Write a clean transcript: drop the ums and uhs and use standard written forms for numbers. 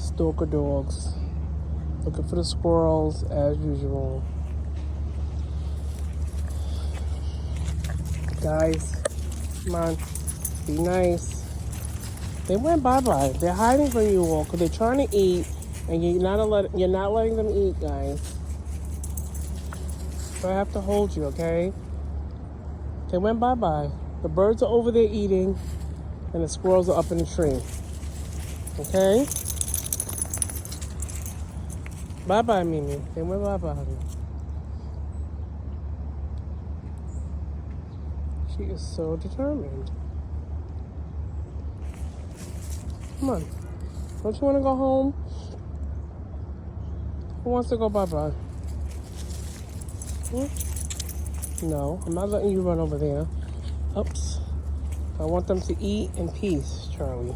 stalker dogs. Looking for the squirrels as usual. Guys, come on, be nice. They went bye-bye. They're hiding from you all because they're trying to eat, and you're not letting them eat, guys. So I have to hold you, okay? They went bye-bye. The birds are over there eating, and the squirrels are up in the tree. Okay? Bye-bye, MeeMee. They went bye-bye, honey. She is so determined. Come on. Don't you want to go home? Who wants to go bye-bye? No, I'm not letting you run over there. Oops. I want them to eat in peace, Charlie.